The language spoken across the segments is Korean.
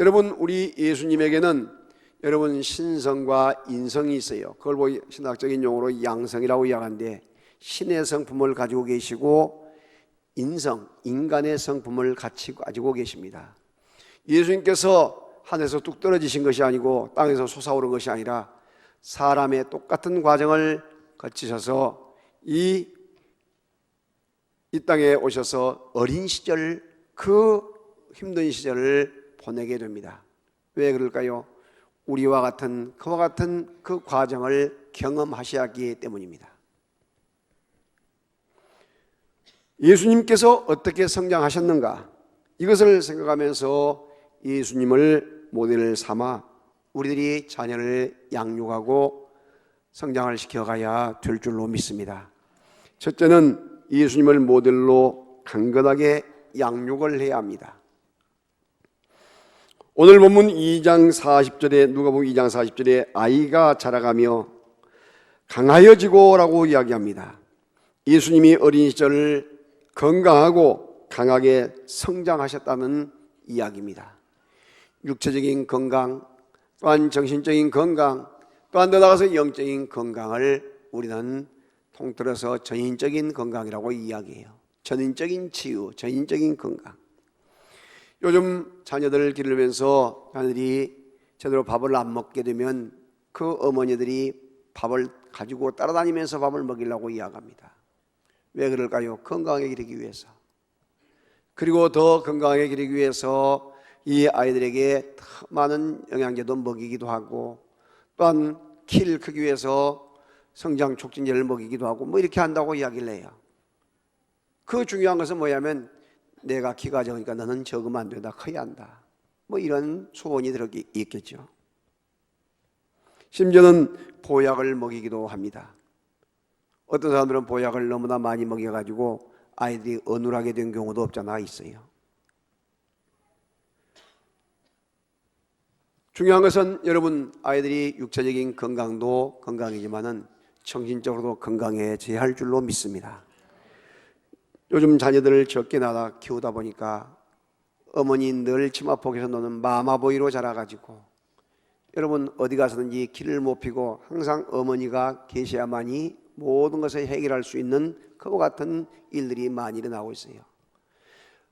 여러분, 우리 예수님에게는 여러분 신성과 인성이 있어요. 그걸 신학적인 용어로 양성이라고 이야기하는데, 신의 성품을 가지고 계시고 인성, 인간의 성품을 같이 가지고 계십니다. 예수님께서 하늘에서 뚝 떨어지신 것이 아니고 땅에서 솟아오른 것이 아니라 사람의 똑같은 과정을 거치셔서 이 땅에 오셔서 어린 시절, 그 힘든 시절을 보내게 됩니다. 왜 그럴까요? 우리와 같은, 그와 같은 그 과정을 경험하셔야하기 때문입니다. 예수님께서 어떻게 성장하셨는가, 이것을 생각하면서 예수님을 모델을 삼아 우리들이 자녀를 양육하고 성장을 시켜가야 될 줄로 믿습니다. 첫째는 예수님을 모델로 강건하게 양육을 해야 합니다. 오늘 본문 2장 40절에, 누가복음 2장 40절에 아이가 자라가며 강하여지고 라고 이야기합니다. 예수님이 어린 시절을 건강하고 강하게 성장하셨다는 이야기입니다. 육체적인 건강, 또한 정신적인 건강, 또한 더 나아가서 영적인 건강을 우리는 통틀어서 전인적인 건강이라고 이야기해요. 전인적인 치유, 전인적인 건강. 요즘 자녀들을 기르면서 자녀들이 제대로 밥을 안 먹게 되면 그 어머니들이 밥을 가지고 따라다니면서 밥을 먹이려고 이야기합니다. 왜 그럴까요? 건강하게 기르기 위해서. 그리고 더 건강하게 기르기 위해서 이 아이들에게 더 많은 영양제도 먹이기도 하고, 또한 키를 크기 위해서 성장 촉진제를 먹이기도 하고, 뭐 이렇게 한다고 이야기를 해요. 그 중요한 것은 뭐냐면, 내가 키가 적으니까 너는 적으면 안 된다, 커야 한다, 뭐 이런 소원이 들어있겠죠. 심지어는 보약을 먹이기도 합니다. 어떤 사람들은 보약을 너무나 많이 먹여가지고 아이들이 어눌하게 된 경우도 없잖아 있어요. 중요한 것은 여러분, 아이들이 육체적인 건강도 건강이지만은 정신적으로도 건강해져야 할 줄로 믿습니다. 요즘 자녀들을 적게 낳아 키우다 보니까 어머니 늘 치마폭에서 노는 마마보이로 자라가지고, 여러분 어디 가서든지 길을 못 피고 항상 어머니가 계셔야만이 모든 것을 해결할 수 있는 그와 같은 일들이 많이 일어나고 있어요.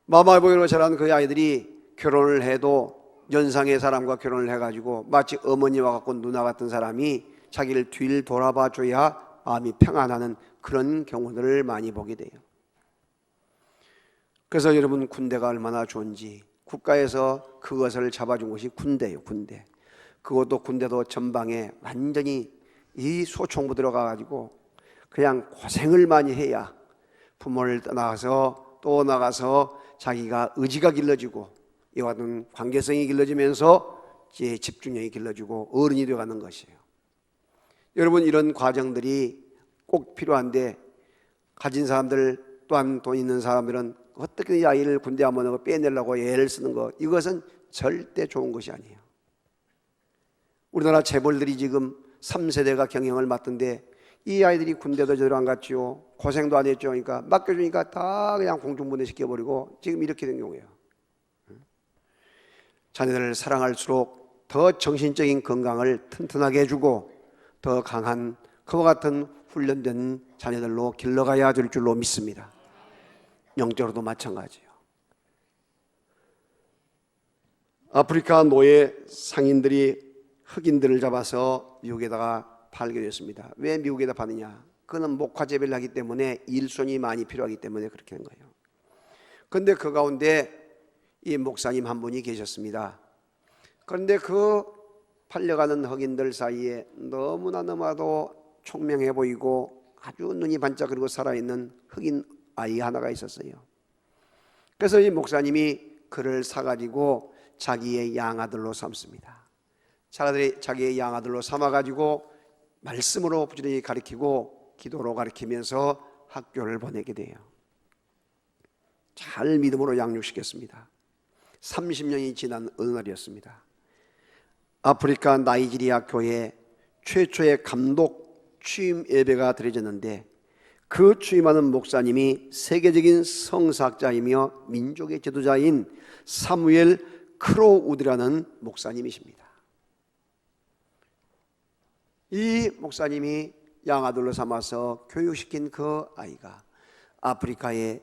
마마보이로 자란 그 아이들이 결혼을 해도 연상의 사람과 결혼을 해가지고 마치 어머니와 같고 누나 같은 사람이 자기를 뒤를 돌아봐 줘야 마음이 평안하는 그런 경우들을 많이 보게 돼요. 그래서 여러분, 군대가 얼마나 좋은지, 국가에서 그것을 잡아준 것이 군대예요. 군대. 그것도 군대도 전방에 완전히 이 소총부 들어가가지고 그냥 고생을 많이 해야 부모를 떠나서 또 나가서 자기가 의지가 길러지고 이와 같은 관계성이 길러지면서 이제 집중력이 길러지고 어른이 되어가는 것이에요. 여러분, 이런 과정들이 꼭 필요한데, 가진 사람들 또한 돈 있는 사람들은 어떻게 이 아이를 군대 안 보내고 빼내려고 애를 쓰는 거, 이것은 절대 좋은 것이 아니에요. 우리나라 재벌들이 지금 3세대가 경영을 맡던데 이 아이들이 군대도 제대로 안 갔죠. 고생도 안 했죠. 그러니까 맡겨주니까 다 그냥 공중분해시켜버리고 지금 이렇게 된 경우예요. 자녀들을 사랑할수록 더 정신적인 건강을 튼튼하게 해주고 더 강한 그와 같은 훈련된 자녀들로 길러가야 될 줄로 믿습니다. 영적으로도 마찬가지예요. 아프리카 노예 상인들이 흑인들을 잡아서 미국에다가 팔게 됐습니다. 왜 미국에다 파느냐? 그는 목화재배를 하기 때문에 일손이 많이 필요하기 때문에 그렇게 한 거예요. 그런데 그 가운데 이 목사님 한 분이 계셨습니다. 그런데 그 팔려가는 흑인들 사이에 너무나도 총명해 보이고 아주 눈이 반짝거리고 살아있는 흑인 아이 하나가 있었어요. 그래서 이 목사님이 그를 사가지고 자기의 양아들로 삼습니다. 자기의 양아들로 삼아가지고 말씀으로 부지런히 가르치고 기도로 가르치면서 학교를 보내게 돼요. 잘 믿음으로 양육시켰습니다. 30년이 지난 어느 날이었습니다. 아프리카 나이지리아 교회 최초의 감독 취임 예배가 드려졌는데, 그 취임하는 목사님이 세계적인 성사학자이며 민족의 지도자인 사무엘 크로우드라는 목사님이십니다. 이 목사님이 양아들로 삼아서 교육시킨 그 아이가 아프리카의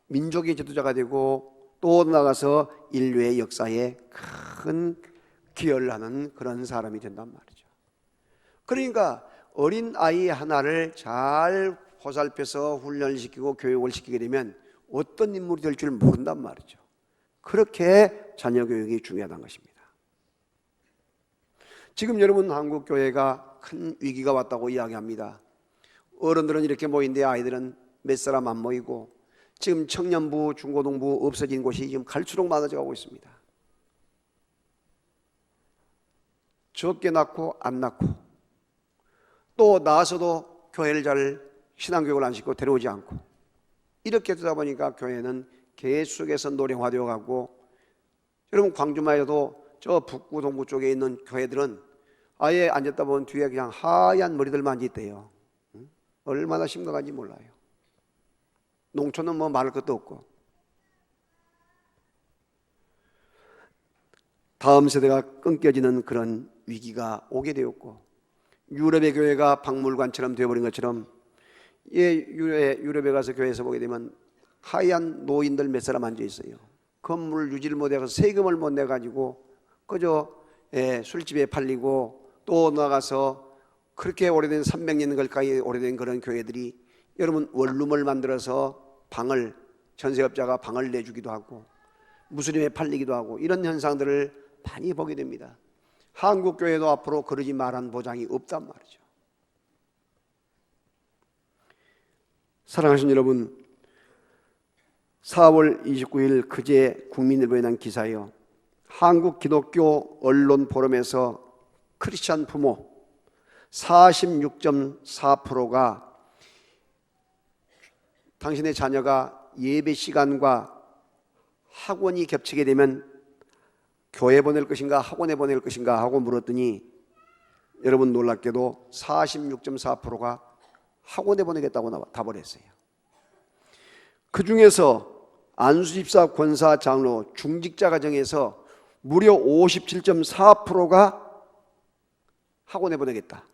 민족의 지도자가 되고 또 나가서 인류의 역사에 큰 기여를 하는 그런 사람이 된단 말이죠. 그러니까 어린 아이 하나를 잘 보살펴서 훈련을 시키고 교육을 시키게 되면 어떤 인물이 될 줄 모른단 말이죠. 그렇게 자녀 교육이 중요하다는 것입니다. 지금 여러분 한국 교회가 큰 위기가 왔다고 이야기합니다. 어른들은 이렇게 모이는데 아이들은 몇 사람 안 모이고 지금 청년부, 중고등부 없어진 곳이 지금 갈수록 많아져 가고 있습니다. 적게 낳고 안 낳고 또 낳아서도 교회를 잘 신앙교육을 안 시키고 데려오지 않고 이렇게 되다 보니까 교회는 계속해서 노령화되어 가고 여러분 광주만 해도 저 북구 동구 쪽에 있는 교회들은 아예 앉았다 보면 뒤에 그냥 하얀 머리들만 앉아있대요. 얼마나 심각한지 몰라요. 농촌은 뭐 말할 것도 없고. 다음 세대가 끊겨지는 그런 위기가 오게 되었고 유럽의 교회가 박물관처럼 되어버린 것처럼 유럽에 가서 교회에서 보게 되면 하얀 노인들 몇 사람 앉아있어요. 건물 유지를 못해서 세금을 못 내가지고 그저 술집에 팔리고 또 나가서 그렇게 오래된 300년 가까이 오래된 그런 교회들이 여러분 원룸을 만들어서 방을 전세업자가 방을 내주기도 하고 무슬림에 팔리기도 하고 이런 현상들을 많이 보게 됩니다. 한국 교회도 앞으로 그러지 말한 보장이 없단 말이죠. 사랑하신 여러분, 4월 29일 그제 국민일보에 난 기사예요. 한국 기독교 언론 포럼에서 크리스찬 부모 46.4%가 당신의 자녀가 예배 시간과 학원이 겹치게 되면 교회 보낼 것인가 학원에 보낼 것인가 하고 물었더니 여러분 놀랍게도 46.4%가 학원에 보내겠다고 답을 했어요. 그 중에서 안수집사, 권사, 장로, 중직자 가정에서 무려 57.4%가 학원에 보내겠다.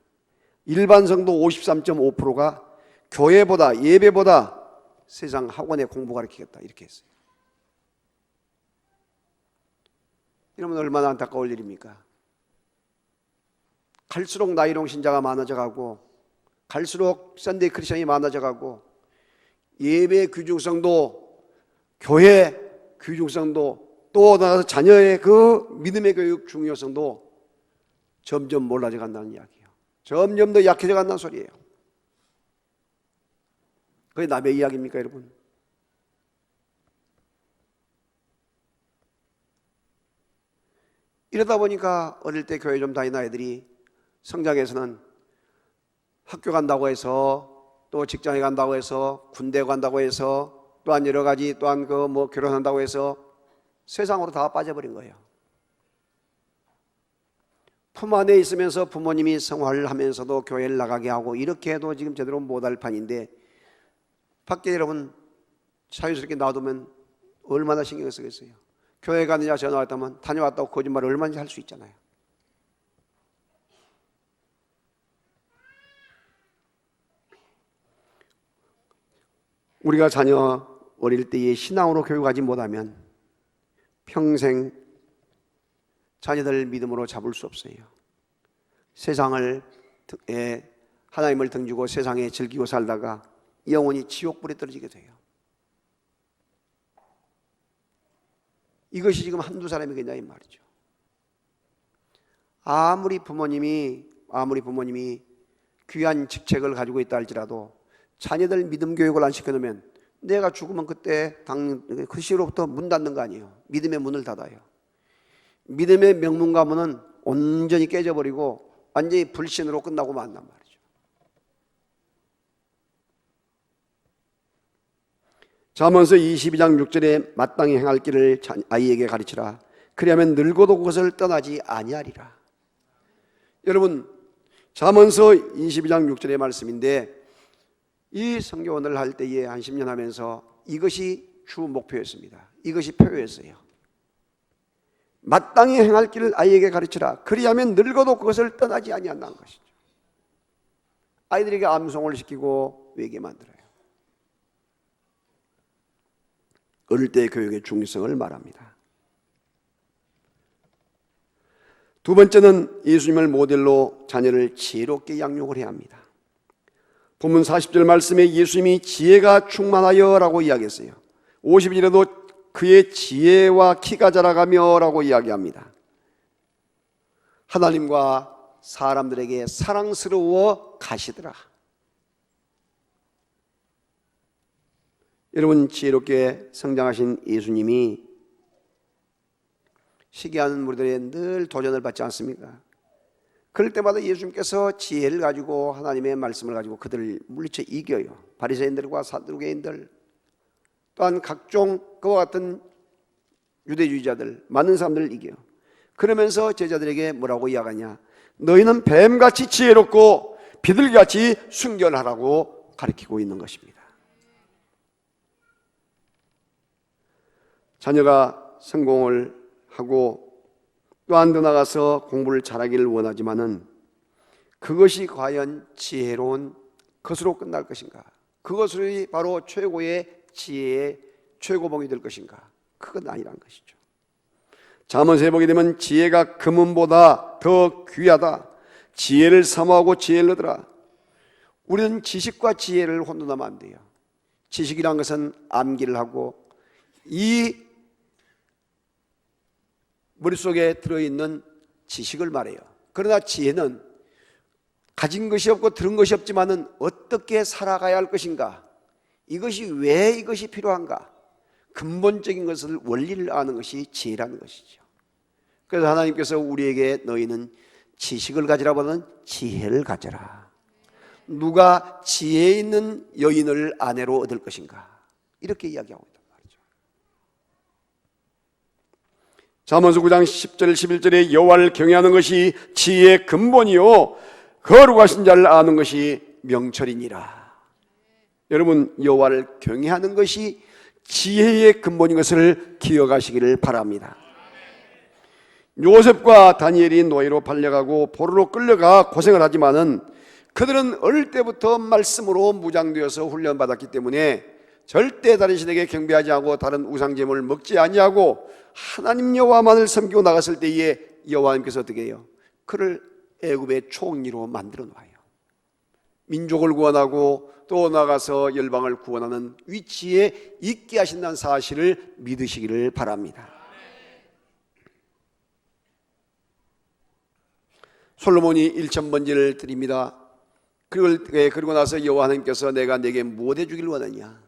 일반 성도 53.5%가 교회보다 예배보다 세상 학원에 공부 가르치겠다 이렇게 했어요. 이러면 얼마나 안타까울 일입니까? 갈수록 나이롱 신자가 많아져 가고 갈수록 썬데이 크리스천이 많아져 가고 예배 귀중성도 교회 귀중성도 또 나가서 자녀의 그 믿음의 교육 중요성도 점점 몰라져 간다는 이야기예요. 점점 더 약해져 간다는 소리예요. 그게 남의 이야기입니까 여러분? 이러다 보니까 어릴 때 교회 좀 다니는 아이들이 성장해서는 학교 간다고 해서 또 직장에 간다고 해서 군대 간다고 해서 또한 여러 가지 또한 그 뭐 결혼한다고 해서 세상으로 다 빠져버린 거예요. 품 안에 있으면서 부모님이 생활을 하면서도 교회를 나가게 하고 이렇게 해도 지금 제대로 못할 판인데 밖에 여러분 자유스럽게 놔두면 얼마나 신경 쓰겠어요. 교회 가느냐 전화 왔다면 다녀왔다고 거짓말을 얼마든지 할 수 있잖아요. 우리가 자녀 어릴 때에 신앙으로 교육하지 못하면 평생 자녀들 믿음으로 잡을 수 없어요. 세상을 하나님을 등지고 세상에 즐기고 살다가 영원히 지옥불에 떨어지게 돼요. 이것이 지금 한두 사람이겠냐 이 말이죠. 아무리 부모님이 귀한 직책을 가지고 있다 할지라도 자녀들 믿음 교육을 안 시켜놓으면 내가 죽으면 그때 그 시로부터 문 닫는 거 아니에요. 믿음의 문을 닫아요. 믿음의 명문 가문은 온전히 깨져버리고 완전히 불신으로 끝나고 만단 말이죠. 잠언서 22장 6절에 마땅히 행할 길을 아이에게 가르치라. 그리하면 늙어도 그것을 떠나지 아니하리라. 여러분 잠언서 22장 6절의 말씀인데 이 성경원을 할 때에 한 10년 하면서 이것이 주 목표였습니다. 이것이 표였어요. 마땅히 행할 길을 아이에게 가르치라. 그리하면 늙어도 그것을 떠나지 아니한다는 것이죠. 아이들에게 암송을 시키고 외게 만들어요. 어릴 때의 교육의 중요성을 말합니다. 두 번째는 예수님을 모델로 자녀를 지혜롭게 양육을 해야 합니다. 본문 40절 말씀에 예수님이 지혜가 충만하여 라고 이야기했어요. 50절에도 그의 지혜와 키가 자라가며 라고 이야기합니다. 하나님과 사람들에게 사랑스러워 가시더라. 여러분, 지혜롭게 성장하신 예수님이 시기하는 무리들에 늘 도전을 받지 않습니까? 그럴 때마다 예수님께서 지혜를 가지고 하나님의 말씀을 가지고 그들을 물리쳐 이겨요. 바리새인들과 사두개인들, 또한 각종 그와 같은 유대주의자들, 많은 사람들을 이겨요. 그러면서 제자들에게 뭐라고 이야기하냐? 너희는 뱀같이 지혜롭고 비둘기같이 순결하라고 가르치고 있는 것입니다. 자녀가 성공을 하고 또한 더 나가서 공부를 잘하기를 원하지만은 그것이 과연 지혜로운 것으로 끝날 것인가? 그것이 바로 최고의 지혜의 최고봉이 될 것인가? 그건 아니란 것이죠. 잠언서에 보게 되면 지혜가 금은보다 더 귀하다. 지혜를 사모하고 지혜를 얻으라. 우리는 지식과 지혜를 혼돈하면 안 돼요. 지식이란 것은 암기를 하고 이 머릿속에 들어있는 지식을 말해요. 그러나 지혜는 가진 것이 없고 들은 것이 없지만은 어떻게 살아가야 할 것인가? 이것이 왜 이것이 필요한가? 근본적인 것을 원리를 아는 것이 지혜라는 것이죠. 그래서 하나님께서 우리에게 너희는 지식을 가지라보다는 지혜를 가져라. 누가 지혜 있는 여인을 아내로 얻을 것인가? 이렇게 이야기하고 있단 말이죠. 잠언서 9장 10절 11절에 여호와를 경외하는 것이 지혜의 근본이요 거룩하신 자를 아는 것이 명철이니라. 여러분, 여호와를 경외하는 것이 지혜의 근본인 것을 기억하시기를 바랍니다. 요셉과 다니엘이 노예로 팔려가고 포로로 끌려가 고생을 하지만은 그들은 어릴 때부터 말씀으로 무장되어서 훈련받았기 때문에 절대 다른 신에게 경배하지 않고 다른 우상제물을 먹지 아니하고 하나님 여호와만을 섬기고 나갔을 때에 여호와님께서 어떻게 해요? 그를 애굽의 총리로 만들어 놔요. 민족을 구원하고 또 나가서 열방을 구원하는 위치에 있게 하신다는 사실을 믿으시기를 바랍니다. 솔로몬이 1000번제를 드립니다. 그리고 나서 여호와 하나님께서 내가 내게 무엇 해주길 원하냐?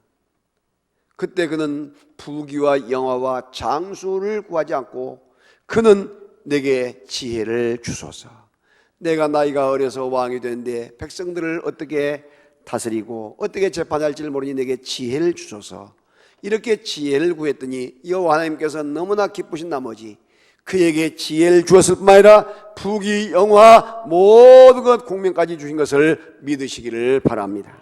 그때 그는 부귀와 영화와 장수를 구하지 않고 그는 내게 지혜를 주소서. 내가 나이가 어려서 왕이 되는데 백성들을 어떻게 다스리고 어떻게 재판할지를 모르니 내게 지혜를 주소서. 이렇게 지혜를 구했더니 여호와 하나님께서 너무나 기쁘신 나머지 그에게 지혜를 주었을 뿐만 아니라 부귀 영화 모든 것 공명까지 주신 것을 믿으시기를 바랍니다.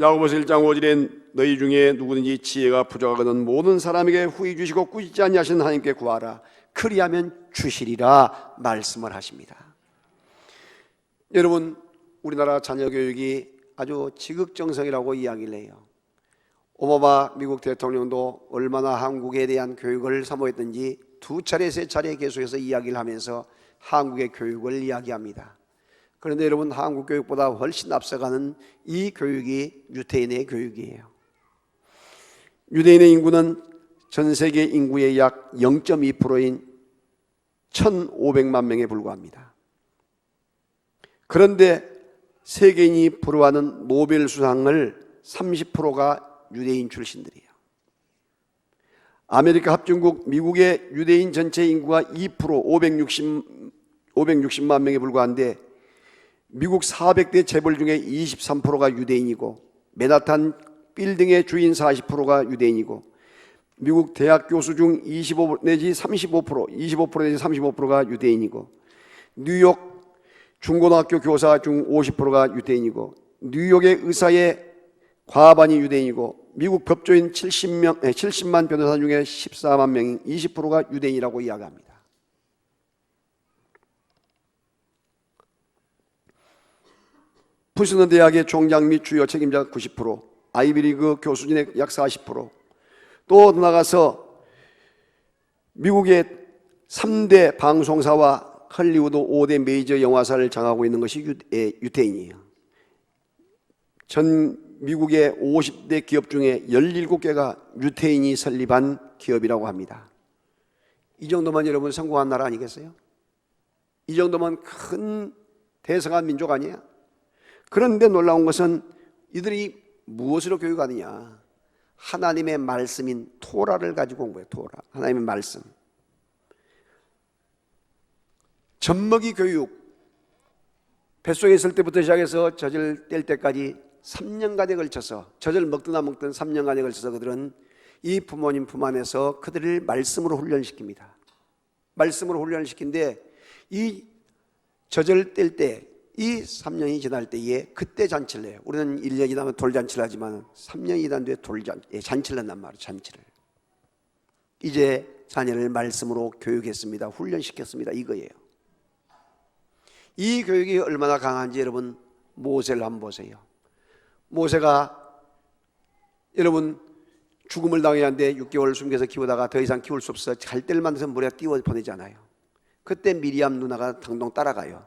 야고보서 1장 5절에 너희 중에 누구든지 지혜가 부족하거든 모든 사람에게 후히 주시고 꾸짖지 아니하시는 하나님께 구하라. 그리하면 주시리라 말씀을 하십니다. 여러분, 우리나라 자녀 교육이 아주 지극정성이라고 이야기를 해요. 오바마 미국 대통령도 얼마나 한국에 대한 교육을 사모했던지 2차례 3차례 계속해서 이야기를 하면서 한국의 교육을 이야기합니다. 그런데 여러분, 한국 교육보다 훨씬 앞서가는 이 교육이 유태인의 교육이에요. 유대인의 인구는 전 세계 인구의 약 0.2%인 1,500만 명에 불과합니다. 그런데 세계인이 부러워하는 노벨 수상을 30%가 유대인 출신들이에요. 아메리카 합중국 미국의 유대인 전체 인구가 2% 560만 명에 불과한데 미국 400대 재벌 중에 23%가 유대인이고 맨하탄 빌딩의 주인 40%가 유대인이고 미국 대학 교수 중 25 내지 25% 내지 35%가 유대인이고 뉴욕 중고등학교 교사 중 50%가 유대인이고 뉴욕의 의사의 과반이 유대인이고 미국 법조인 70만 변호사 중에 14만 명, 20%가 유대인이라고 이야기합니다. 푸스너 대학의 총장 및 주요 책임자 90%, 아이비리그 교수진의 약 40%, 또 나가서 미국의 3대 방송사와 헐리우드 5대 메이저 영화사를 장악하고 있는 것이 유태인이에요. 전 미국의 50대 기업 중에 17개가 유태인이 설립한 기업이라고 합니다. 이 정도면 여러분 성공한 나라 아니겠어요? 이 정도면 큰 대성한 민족 아니에요? 그런데 놀라운 것은 이들이 무엇으로 교육하느냐? 하나님의 말씀인 토라를 가지고 온 거예요. 토라, 하나님의 말씀. 젖먹이 교육, 뱃속에 있을 때부터 시작해서 젖을 뗄 때까지 3년간에 걸쳐서, 젖을 먹든 안 먹든 3년간에 걸쳐서 그들은 이 부모님 품 안에서 그들을 말씀으로 훈련시킵니다. 말씀으로 훈련을 시킨데, 이 젖을 뗄 때, 이 3년이 지날 때에 그때 잔치를 해요. 우리는 1년이 지나면 돌잔치를 하지만 3년이 지난 뒤에 잔치를 한단 말이에요. 잔치를. 이제 자녀를 말씀으로 교육했습니다. 훈련시켰습니다. 이거예요. 이 교육이 얼마나 강한지 여러분 모세를 한번 보세요. 모세가 여러분 죽음을 당했는데 6개월 숨겨서 키우다가 더 이상 키울 수 없어 갈대를 만들어서 물에 띄워 보내잖아요. 그때 미리암 누나가 당동 따라가요.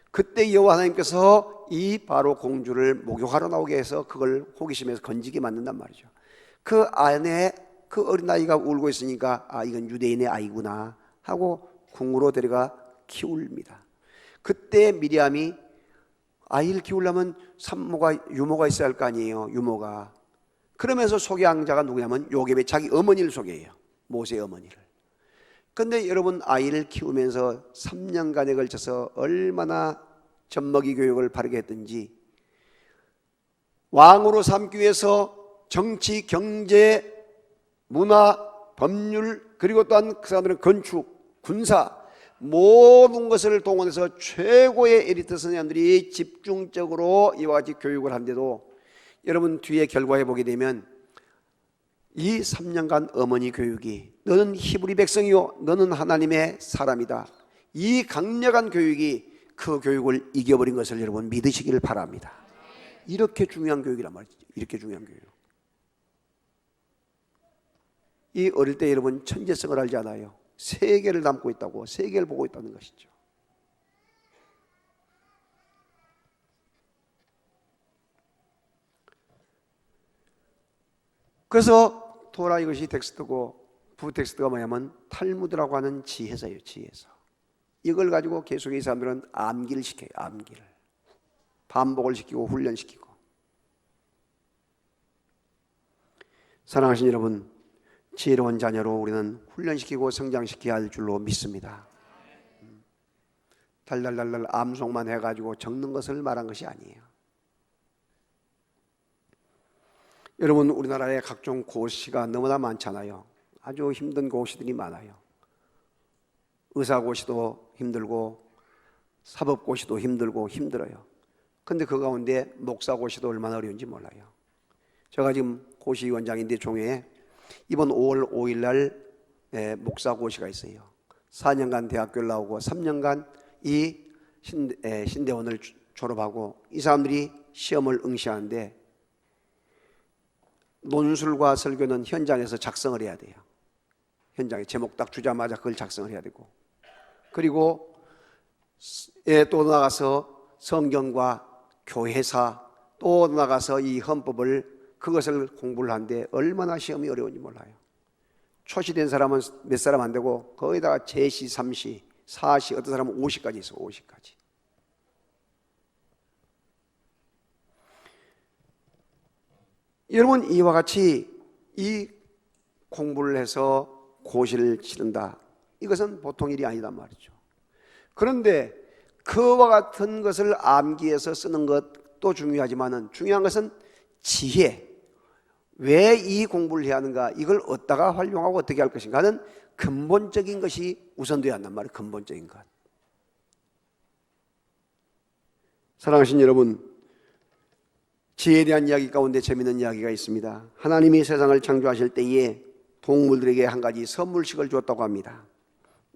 그때 여호와 하나님께서 이 바로 공주를 목욕하러 나오게 해서 그걸 호기심에서 건지게 만든단 말이죠. 그 안에 그 어린아이가 울고 있으니까 아, 이건 유대인의 아이구나 하고 궁으로 데려가 키웁니다. 그때 미리암이 아이를 키우려면 유모가 있어야 할 거 아니에요. 유모가. 그러면서 소개한 자가 누구냐면 요셉의 자기 어머니를 소개해요. 모세의 어머니를. 그런데 여러분 아이를 키우면서 3년간에 걸쳐서 얼마나 젖먹이 교육을 바르게 했든지, 왕으로 삼기 위해서 정치, 경제, 문화, 법률, 그리고 또한 그 사람들은 건축, 군사 모든 것을 동원해서 최고의 에리트 선생님들이 집중적으로 이와 같이 교육을 한데도 여러분 뒤에 결과해 보게 되면 이 3년간 어머니 교육이 너는 히브리 백성이요 너는 하나님의 사람이다, 이 강력한 교육이 그 교육을 이겨버린 것을 여러분 믿으시기를 바랍니다. 이렇게 중요한 교육이란 말이죠. 이렇게 중요한 교육. 이 어릴 때 여러분 천재성을 알지 않아요. 세계를 담고 있다고, 세계를 보고 있다는 것이죠. 그래서 토라 이것이 텍스트고 부텍스트가 뭐냐면 탈무드라고 하는 지혜서예요. 지혜서. 이걸 가지고 계속 이 사람들은 암기를 시켜요. 암기를. 반복을 시키고 훈련시키고. 사랑하신 여러분, 지혜로운 자녀로 우리는 훈련시키고 성장시켜야 할 줄로 믿습니다. 달달달달 암송만 해가지고 적는 것을 말한 것이 아니에요. 여러분 우리나라에 각종 고시가 너무나 많잖아요. 아주 힘든 고시들이 많아요. 의사고시도 힘들고 사법고시도 힘들고 힘들어요. 그런데 그 가운데 목사고시도 얼마나 어려운지 몰라요. 제가 지금 고시위원장인데 종회에 이번 5월 5일 날 목사고시가 있어요. 4년간 대학교를 나오고 3년간 이 신대원을 졸업하고 이 사람들이 시험을 응시하는데 논술과 설교는 현장에서 작성을 해야 돼요. 현장에 제목 딱 주자마자 그걸 작성을 해야 되고, 그리고 또 나가서 성경과 교회사, 또 나가서 이 헌법을 그것을 공부를 하는데 얼마나 시험이 어려운지 몰라요. 초시된 사람은 몇 사람 안 되고 거기다가 제시, 3시, 4시, 어떤 사람은 50까지 있어. 50까지. 여러분 이와 같이 이 공부를 해서 고시를 치른다, 이것은 보통 일이 아니단 말이죠. 그런데 그와 같은 것을 암기해서 쓰는 것도 중요하지만 중요한 것은 지혜, 왜 이 공부를 해야 하는가, 이걸 어디다가 활용하고 어떻게 할 것인가 하는 근본적인 것이 우선되어야 한단 말이에요. 근본적인 것. 사랑하신 여러분, 지혜에 대한 이야기 가운데 재미있는 이야기가 있습니다. 하나님이 세상을 창조하실 때에 동물들에게 한 가지 선물식을 주었다고 합니다.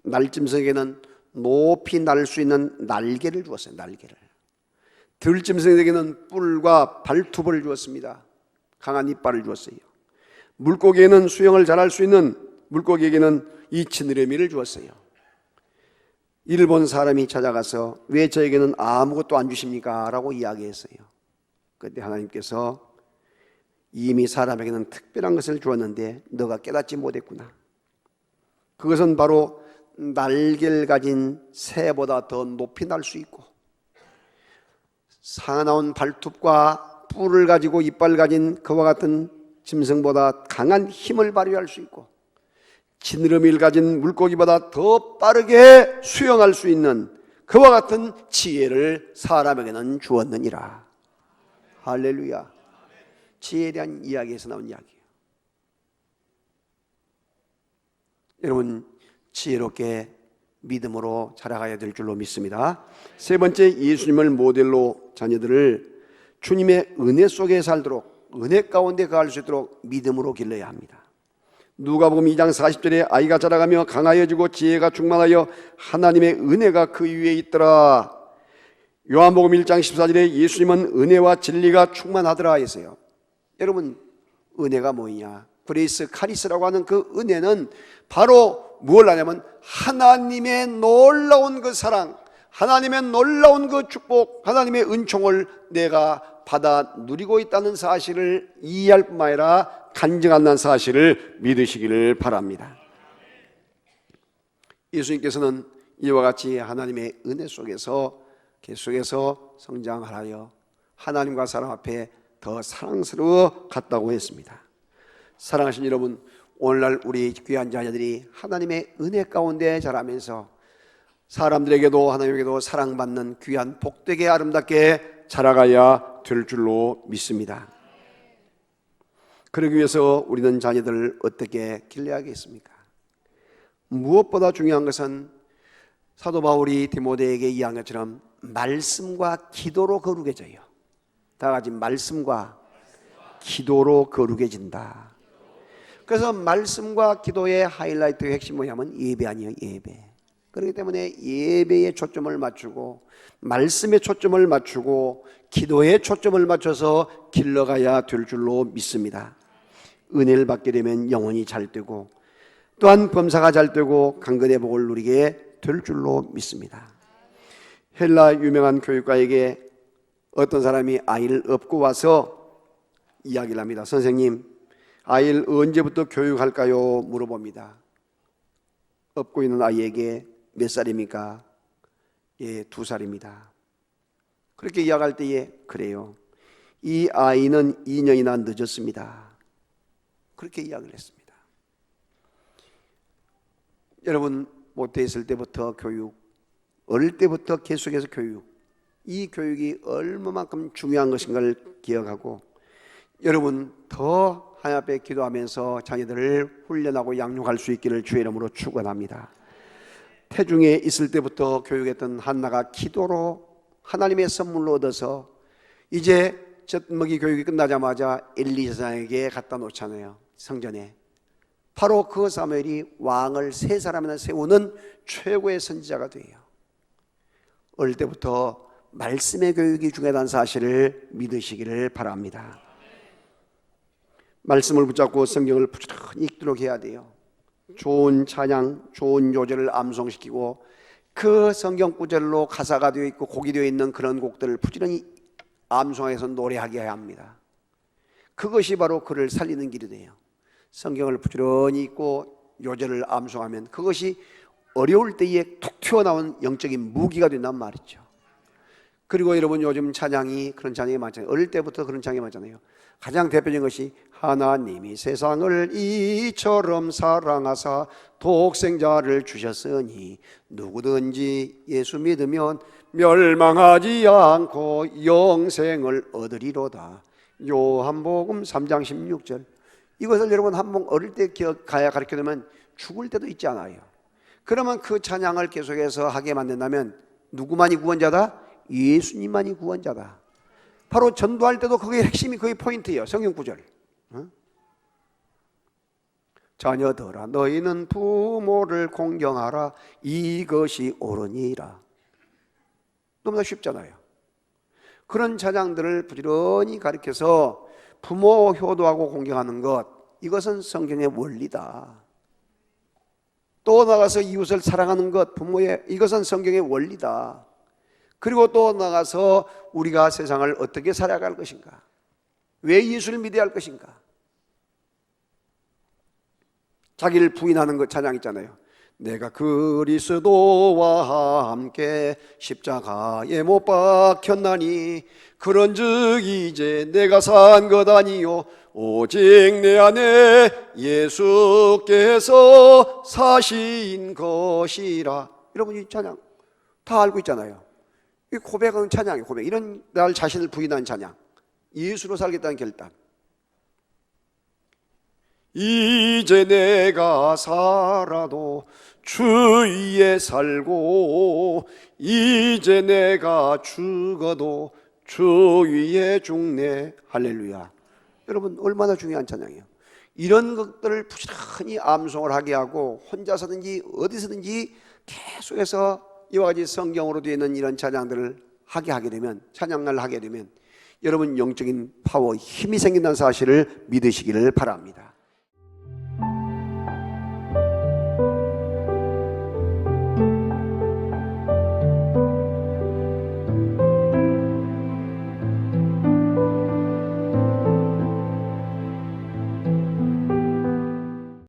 날짐승에게는 높이 날 수 있는 날개를 주었어요. 날개를. 들짐승에게는 뿔과 발톱을 주었습니다. 강한 이빨을 주었어요. 물고기에는 수영을 잘할 수 있는 물고기에게는 이 지느러미를 주었어요. 이를 본 사람이 찾아가서 왜 저에게는 아무것도 안 주십니까? 라고 이야기했어요. 그때 하나님께서 이미 사람에게는 특별한 것을 주었는데 너가 깨닫지 못했구나. 그것은 바로 날개를 가진 새보다 더 높이 날 수 있고 사나운 발톱과 뿔을 가지고 이빨을 가진 그와 같은 짐승보다 강한 힘을 발휘할 수 있고 지느러미를 가진 물고기보다 더 빠르게 수영할 수 있는 그와 같은 지혜를 사람에게는 주었느니라. 할렐루야. 지혜에 대한 이야기에서 나온 이야기예요. 여러분, 지혜롭게 믿음으로 자라가야 될 줄로 믿습니다. 세 번째, 예수님을 모델로 자녀들을 주님의 은혜 속에 살도록, 은혜 가운데 거할 수 있도록 믿음으로 길러야 합니다. 누가복음 2장 40절에 아이가 자라가며 강하여지고 지혜가 충만하여 하나님의 은혜가 그 위에 있더라. 요한복음 1장 14절에 예수님은 은혜와 진리가 충만하더라 했어요. 여러분, 은혜가 뭐냐? 그레이스 카리스라고 하는 그 은혜는 바로 뭘 하냐면 하나님의 놀라운 그 사랑, 하나님의 놀라운 그 축복, 하나님의 은총을 내가 받아 누리고 있다는 사실을 이해할 뿐만 아니라 간증한다는 사실을 믿으시기를 바랍니다. 예수님께서는 이와 같이 하나님의 은혜 속에서 계속해서 성장하여 하나님과 사람 앞에 더 사랑스러워 갔다고 했습니다. 사랑하신 여러분, 오늘날 우리 귀한 자녀들이 하나님의 은혜 가운데 자라면서 사람들에게도 하나님에게도 사랑받는 귀한 복되게 아름답게 자라가야 될 줄로 믿습니다. 그러기 위해서 우리는 자녀들을 어떻게 길러야겠습니까? 무엇보다 중요한 것은 사도 바울이 디모데에게 이야기한 것처럼 말씀과 기도로 거룩해져요. 다 같이 말씀과 기도로 거룩해진다. 그래서 말씀과 기도의 하이라이트 핵심 뭐냐면 예배 아니에요. 예배. 그렇기 때문에 예배에 초점을 맞추고 말씀에 초점을 맞추고 기도에 초점을 맞춰서 길러가야 될 줄로 믿습니다. 은혜를 받게 되면 영혼이 잘 되고 또한 범사가 잘 되고 강건의 복을 누리게 될 줄로 믿습니다. 헬라 유명한 교육가에게 어떤 사람이 아이를 업고 와서 이야기를 합니다. 선생님, 아이를 언제부터 교육할까요? 물어봅니다. 업고 있는 아이에게 몇 살입니까? 예, 2살입니다. 그렇게 이야기할 때에 그래요. 이 아이는 2년이나 늦었습니다. 그렇게 이야기를 했습니다. 여러분, 모태 있을 때부터 교육, 어릴 때부터 계속해서 교육, 이 교육이 얼마만큼 중요한 것인가를 기억하고 여러분 더 하나님 앞에 기도하면서 자녀들을 훈련하고 양육할 수 있기를 주의 이름으로 축원합니다. 태중에 있을 때부터 교육했던 한나가 기도로 하나님의 선물로 얻어서 이제 젖먹이 교육이 끝나자마자 엘리사에게 갖다 놓잖아요. 성전에. 바로 그 사무엘이 왕을 3사람이나 세우는 최고의 선지자가 돼요. 어릴 때부터 말씀의 교육이 중요하다는 사실을 믿으시기를 바랍니다. 말씀을 붙잡고 성경을 부지런히 읽도록 해야 돼요. 좋은 찬양, 좋은 요절을 암송시키고 그 성경 구절로 가사가 되어 있고 곡이 되어 있는 그런 곡들을 부지런히 암송해서 노래하게 해야 합니다. 그것이 바로 그를 살리는 길이 돼요. 성경을 부지런히 읽고 요절을 암송하면 그것이 어려울 때에 툭 튀어나온 영적인 무기가 된단 말이죠. 그리고 여러분 요즘 찬양이 그런 찬양이 많잖아요. 어릴 때부터 그런 찬양이 많잖아요. 가장 대표적인 것이 하나님이 세상을 이처럼 사랑하사 독생자를 주셨으니 누구든지 예수 믿으면 멸망하지 않고 영생을 얻으리로다. 요한복음 3장 16절. 이것을 여러분 한번 어릴 때 가르쳐두면 죽을 때도 있지 않아요. 그러면 그 찬양을 계속해서 하게 만든다면 누구만이 구원자다? 예수님만이 구원자다. 바로 전도할 때도 그게 핵심이, 그게 포인트예요. 성경 구절. 자녀들아 너희는 부모를 공경하라 이것이 옳으니라. 너무나 쉽잖아요. 그런 찬양들을 부지런히 가르쳐서 부모 효도하고 공경하는 것, 이것은 성경의 원리다. 또 나가서 이웃을 사랑하는 것, 부모의, 이것은 성경의 원리다. 그리고 또 나가서 우리가 세상을 어떻게 살아갈 것인가, 왜 예수를 믿어야 할 것인가, 자기를 부인하는 것 찬양 있잖아요. 내가 그리스도와 함께 십자가에 못 박혔나니 그런즉 이제 내가 산 것 아니요 오직 내 안에 예수께서 사신 것이라. 여러분 이 찬양 다 알고 있잖아요. 이 고백은 찬양이에요. 고백. 이런 날 자신을 부인한 찬양, 예수로 살겠다는 결단. 이제 내가 살아도 주 위에 살고 이제 내가 죽어도 주 위에 죽네. 할렐루야. 여러분 얼마나 중요한 찬양이에요. 이런 것들을 부지런히 암송을 하게 하고 혼자서든지 어디서든지 계속해서 이와 같이 성경으로 되어 있는 이런 찬양들을 하게 되면, 찬양을 하게 되면 여러분 영적인 파워, 힘이 생긴다는 사실을 믿으시기를 바랍니다.